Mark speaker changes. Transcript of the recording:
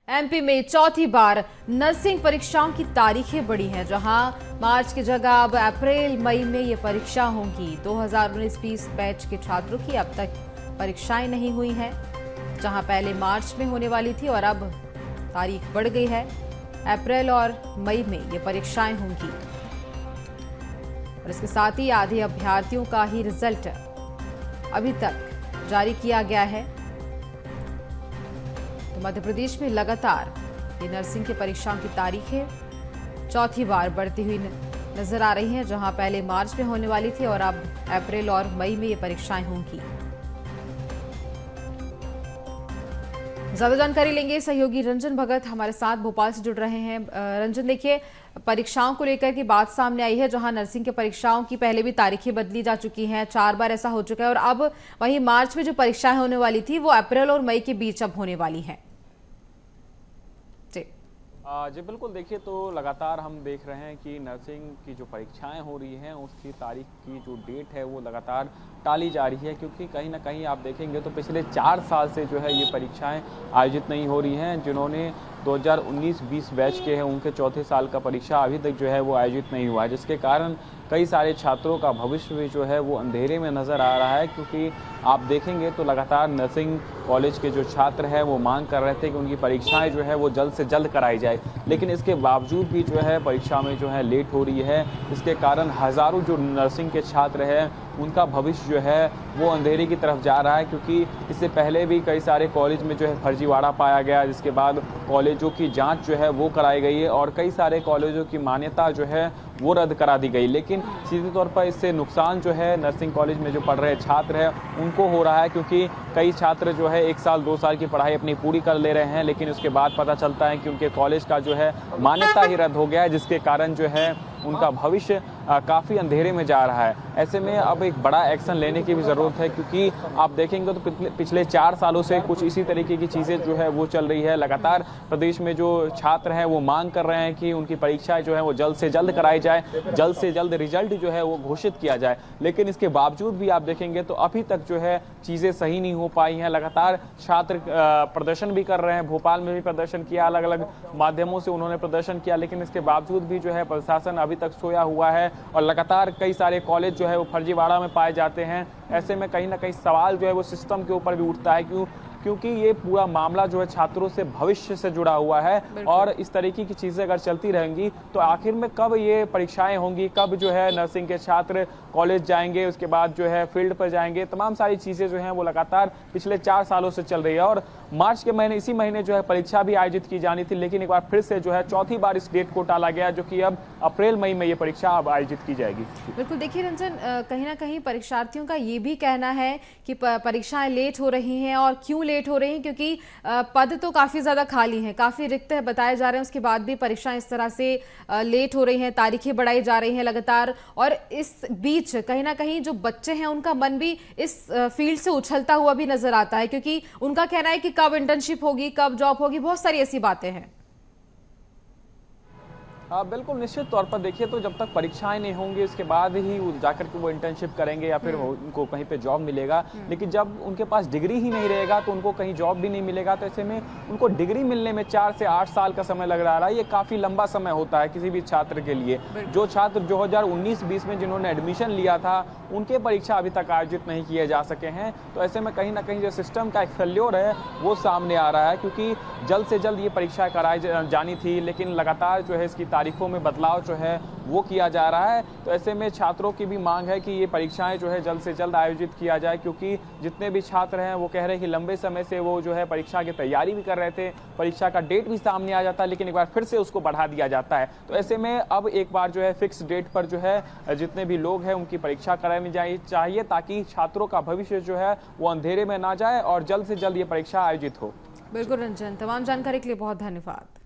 Speaker 1: MP में चौथी बार nursing परीक्षाओं की तारीखें बढ़ी हैं, जहां मार्च की जगह अब अप्रैल मई में ये परीक्षा होंगी। 2019-20 बैच के छात्रों की अब तक परीक्षाएं नहीं हुई हैं, जहां पहले मार्च में होने वाली थी और अब तारीख बढ़ गई है। अप्रैल और मई में ये परीक्षाएं होंगी और इसके साथ ही आधे अभ्यर्थियों का ही रिजल्ट अभी तक जारी किया गया है। तो मध्य प्रदेश में लगातार ये नर्सिंग की परीक्षाओं की तारीखें चौथी बार बढ़ती हुई नजर आ रही हैं, जहां पहले मार्च में होने वाली थी और अब अप्रैल और मई में ये परीक्षाएं होंगी। ज्यादा जानकारी लेंगे सहयोगी रंजन भगत हमारे साथ भोपाल से जुड़ रहे हैं। रंजन, देखिए, परीक्षाओं को लेकर की बात सामने आई है, जहां नर्सिंग के परीक्षाओं की पहले भी तारीखें बदली जा चुकी हैं, 4 बार ऐसा हो चुका है और अब वहीं मार्च में जो परीक्षाएं होने वाली थी वो अप्रैल और मई के बीच अब होने वाली हैं।
Speaker 2: जी बिल्कुल, देखिए, तो लगातार हम देख रहे हैं कि नर्सिंग की जो परीक्षाएं हो रही हैं उसकी तारीख की जो डेट है वो लगातार टाली जा रही है, क्योंकि कहीं ना कहीं आप देखेंगे तो पिछले 4 साल से जो है ये परीक्षाएं आयोजित नहीं हो रही हैं। जिन्होंने 2019-20 बैच के हैं उनके चौथे साल का परीक्षा अभी तक जो है वो आयोजित नहीं हुआ है, जिसके कारण कई सारे छात्रों का भविष्य भी जो है वो अंधेरे में नज़र आ रहा है। क्योंकि आप देखेंगे तो लगातार नर्सिंग कॉलेज के जो छात्र हैं वो मांग कर रहे थे कि उनकी परीक्षाएं जो है वो जल्द से जल्द कराई जाए, लेकिन इसके बावजूद भी जो है परीक्षा में जो है लेट हो रही है। इसके कारण हज़ारों जो नर्सिंग के छात्र हैं उनका भविष्य जो है वो अंधेरे की तरफ जा रहा है, क्योंकि इससे पहले भी कई सारे कॉलेज में जो है फर्जीवाड़ा पाया गया, जिसके बाद कॉलेजों की जांच जो है वो कराई गई है और कई सारे कॉलेजों की मान्यता जो है वो रद्द करा दी गई। लेकिन सीधे तौर पर इससे नुकसान जो है नर्सिंग कॉलेज में जो पढ़ रहे छात्र हैं उनको हो रहा है, क्योंकि कई छात्र जो है 1 साल 2 साल की पढ़ाई अपनी पूरी कर ले रहे हैं, लेकिन उसके बाद पता चलता है कि उनके कॉलेज का जो है मान्यता ही रद्द हो गया है, जिसके कारण जो है उनका भविष्य काफ़ी अंधेरे में जा रहा है। ऐसे में अब एक बड़ा एक्शन लेने की भी ज़रूरत है, क्योंकि आप देखेंगे तो पिछले 4 सालों से कुछ इसी तरीके की चीज़ें जो है वो चल रही है। लगातार प्रदेश में जो छात्र हैं वो मांग कर रहे हैं कि उनकी परीक्षाएं जो है वो जल्द से जल्द कराई जाए, जल्द से जल्द रिजल्ट जो है वो घोषित किया जाए, लेकिन इसके बावजूद भी आप देखेंगे तो अभी तक जो है चीज़ें सही नहीं हो पाई हैं। लगातार छात्र प्रदर्शन भी कर रहे हैं, भोपाल में भी प्रदर्शन किया, अलग अलग माध्यमों से उन्होंने प्रदर्शन किया, लेकिन इसके बावजूद भी जो है प्रशासन अभी तक सोया हुआ है और लगातार कई सारे कॉलेज जो है वो फर्जीवाड़ा में पाए जाते हैं। ऐसे में कहीं ना कहीं सवाल जो है वो सिस्टम के ऊपर भी उठता है, क्योंकि ये पूरा मामला जो है छात्रों से भविष्य से जुड़ा हुआ है और इस तरीके की चीज़ें अगर चलती रहेंगी तो आखिर में कब ये परीक्षाएं होंगी, कब जो है नर्सिंग के छात्र कॉलेज जाएंगे, उसके बाद जो है फील्ड पर जाएंगे, तमाम सारी चीज़ें जो हैं वो लगातार पिछले 4 सालों से चल रही है। और मार्च के महीने इसी महीने जो है परीक्षा भी आयोजित की जानी थी, लेकिन एक बार फिर से जो है चौथी बार इस डेट को टाला गया, जो कि अब अप्रैल मई में ये परीक्षा अब आयोजित की जाएगी।
Speaker 1: बिल्कुल, देखिए रंजन, कहीं ना कहीं परीक्षार्थियों का ये भी कहना है कि परीक्षाएं लेट हो रही हैं, और क्यों लेट हो रही हैं, क्योंकि पद तो काफ़ी ज़्यादा खाली हैं, काफ़ी रिक्त है बताए जा रहे हैं, उसके बाद भी परीक्षाएं इस तरह से लेट हो रही हैं, तारीखें बढ़ाई जा रही हैं लगातार। और इस बीच कहीं ना कहीं जो बच्चे हैं उनका मन भी इस फील्ड से उछलता हुआ भी नजर आता है, क्योंकि उनका कहना है कि कब इंटर्नशिप होगी, कब जॉब होगी, बहुत सारी ऐसी बातें हैं।
Speaker 2: बिल्कुल, निश्चित तौर पर देखिए, तो जब तक परीक्षाएं नहीं होंगी उसके बाद ही जाकर के वो इंटर्नशिप करेंगे या फिर उनको कहीं पे जॉब मिलेगा, लेकिन जब उनके पास डिग्री ही नहीं रहेगा तो उनको कहीं जॉब भी नहीं मिलेगा। तो ऐसे में उनको डिग्री मिलने में 4 से 8 साल का समय लग रहा है। ये काफ़ी लंबा समय होता है किसी भी छात्र के लिए। जो छात्र 2019-20 में जिन्होंने एडमिशन लिया था उनके परीक्षा अभी तक आयोजित नहीं किए जा सके हैं। तो ऐसे में कहीं ना कहीं जो सिस्टम का एक फेल्योर है वो सामने आ रहा है, क्योंकि जल्द से जल्द ये परीक्षा कराई जानी थी, लेकिन लगातार जो है इसकी तारीखों में बदलाव जो है वो किया जा रहा है। तो ऐसे में छात्रों की भी मांग है कि ये परीक्षाएं जो है जल्द से जल्द आयोजित किया जाए, क्योंकि जितने भी छात्र हैं वो कह रहे हैं कि लंबे समय से वो जो है परीक्षा की तैयारी भी कर रहे थे, परीक्षा का डेट भी सामने आ जाता है, लेकिन एक बार फिर से उसको बढ़ा दिया जाता है। तो ऐसे में अब एक बार जो है फिक्स डेट पर जो है जितने भी लोग हैं उनकी परीक्षा करानी चाहिए, ताकि छात्रों का भविष्य जो है वो अंधेरे में ना जाए और जल्द से जल्द ये परीक्षा आयोजित हो।
Speaker 1: बिल्कुल रंजन, तमाम जानकारी के लिए बहुत धन्यवाद।